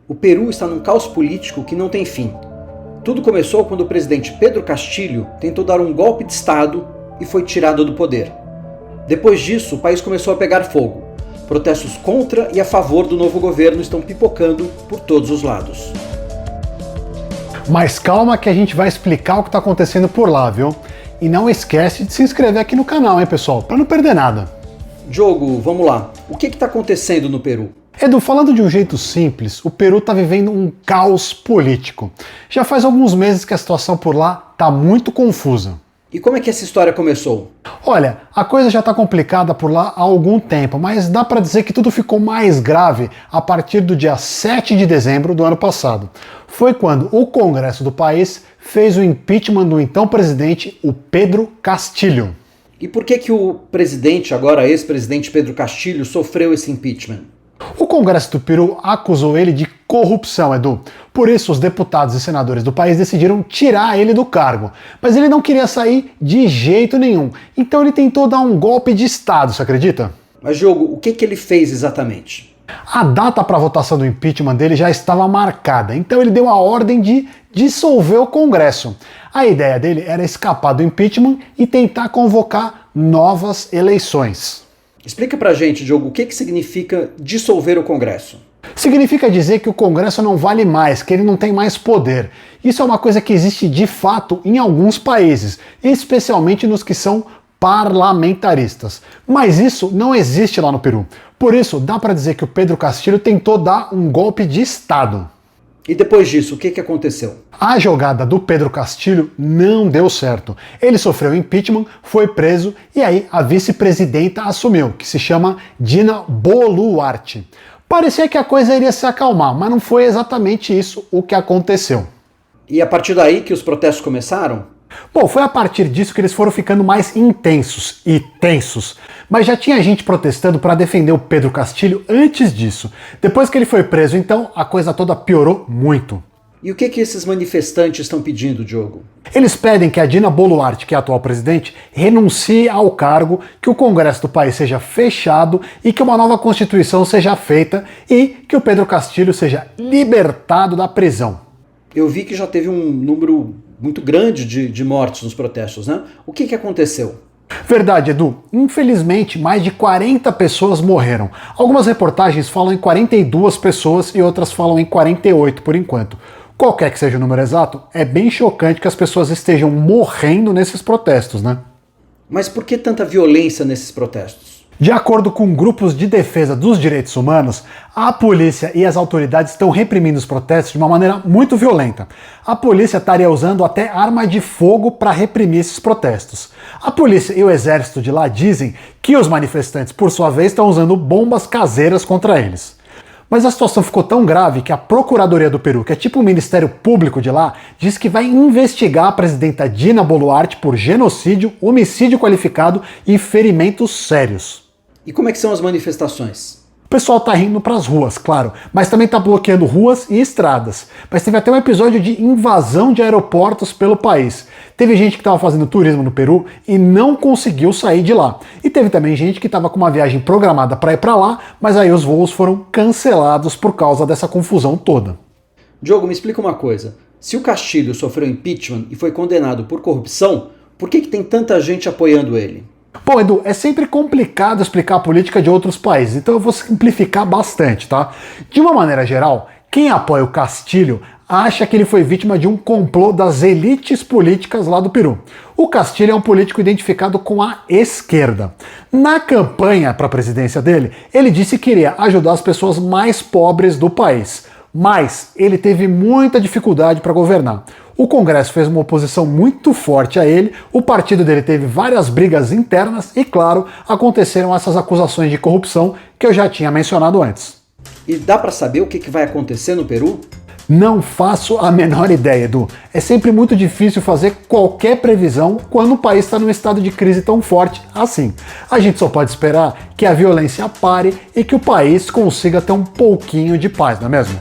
O Peru está num caos político que não tem fim. Tudo começou quando o presidente Pedro Castillo tentou dar um golpe de Estado e foi tirado do poder. Depois disso, o país começou a pegar fogo. Protestos contra e a favor do novo governo estão pipocando por todos os lados. Mas calma que a gente vai explicar o que está acontecendo por lá, viu? E não esquece de se inscrever aqui no canal, hein, pessoal? Para não perder nada. Diogo, vamos lá. O que está acontecendo no Peru? Edu, falando de um jeito simples, o Peru está vivendo um caos político. Já faz alguns meses que a situação por lá está muito confusa. E como é que essa história começou? Olha, a coisa já está complicada por lá há algum tempo, mas dá para dizer que tudo ficou mais grave a partir do dia 7 de dezembro do ano passado. Foi quando o Congresso do país fez o impeachment do então presidente, o Pedro Castillo. E por que o presidente, agora ex-presidente Pedro Castillo, sofreu esse impeachment? O Congresso do Peru acusou ele de corrupção, Edu. Por isso, os deputados e senadores do país decidiram tirar ele do cargo. Mas ele não queria sair de jeito nenhum. Então ele tentou dar um golpe de Estado, você acredita? Mas, Diogo, o que ele fez exatamente? A data para a votação do impeachment dele já estava marcada. Então ele deu a ordem de dissolver o Congresso. A ideia dele era escapar do impeachment e tentar convocar novas eleições. Explica pra gente, Diogo, o que significa dissolver o Congresso? Significa dizer que o Congresso não vale mais, que ele não tem mais poder. Isso é uma coisa que existe de fato em alguns países, especialmente nos que são parlamentaristas. Mas isso não existe lá no Peru. Por isso, dá para dizer que o Pedro Castillo tentou dar um golpe de Estado. E depois disso, o que aconteceu? A jogada do Pedro Castillo não deu certo. Ele sofreu impeachment, foi preso e aí a vice-presidenta assumiu, que se chama Dina Boluarte. Parecia que a coisa iria se acalmar, mas não foi exatamente isso o que aconteceu. E a partir daí que os protestos começaram? Bom, foi a partir disso que eles foram ficando mais intensos e tensos. Mas já tinha gente protestando para defender o Pedro Castillo antes disso. Depois que ele foi preso, então, a coisa toda piorou muito. E o que esses manifestantes estão pedindo, Diogo? Eles pedem que a Dina Boluarte, que é a atual presidente, renuncie ao cargo, que o Congresso do país seja fechado e que uma nova Constituição seja feita e que o Pedro Castillo seja libertado da prisão. Eu vi que já teve um número muito grande de mortes nos protestos, né? O que aconteceu? Verdade, Edu. Infelizmente, mais de 40 pessoas morreram. Algumas reportagens falam em 42 pessoas e outras falam em 48 por enquanto. Qualquer que seja o número exato, é bem chocante que as pessoas estejam morrendo nesses protestos, né? Mas por que tanta violência nesses protestos? De acordo com grupos de defesa dos direitos humanos, a polícia e as autoridades estão reprimindo os protestos de uma maneira muito violenta. A polícia estaria usando até arma de fogo para reprimir esses protestos. A polícia e o exército de lá dizem que os manifestantes, por sua vez, estão usando bombas caseiras contra eles. Mas a situação ficou tão grave que a Procuradoria do Peru, que é tipo o Ministério Público de lá, diz que vai investigar a presidenta Dina Boluarte por genocídio, homicídio qualificado e ferimentos sérios. E como é que são as manifestações? O pessoal tá indo pras ruas, claro, mas também tá bloqueando ruas e estradas. Mas teve até um episódio de invasão de aeroportos pelo país. Teve gente que estava fazendo turismo no Peru e não conseguiu sair de lá. E teve também gente que estava com uma viagem programada para ir para lá, mas aí os voos foram cancelados por causa dessa confusão toda. Diogo, me explica uma coisa. Se o Castillo sofreu impeachment e foi condenado por corrupção, por que tem tanta gente apoiando ele? Bom, Edu, é sempre complicado explicar a política de outros países, então eu vou simplificar bastante, tá? De uma maneira geral, quem apoia o Castillo acha que ele foi vítima de um complô das elites políticas lá do Peru. O Castillo é um político identificado com a esquerda. Na campanha para a presidência dele, ele disse que iria ajudar as pessoas mais pobres do país, mas ele teve muita dificuldade para governar. O Congresso fez uma oposição muito forte a ele, o partido dele teve várias brigas internas e, claro, aconteceram essas acusações de corrupção que eu já tinha mencionado antes. E dá para saber o que vai acontecer no Peru? Não faço a menor ideia, Edu. É sempre muito difícil fazer qualquer previsão quando o país está num estado de crise tão forte assim. A gente só pode esperar que a violência pare e que o país consiga ter um pouquinho de paz, não é mesmo?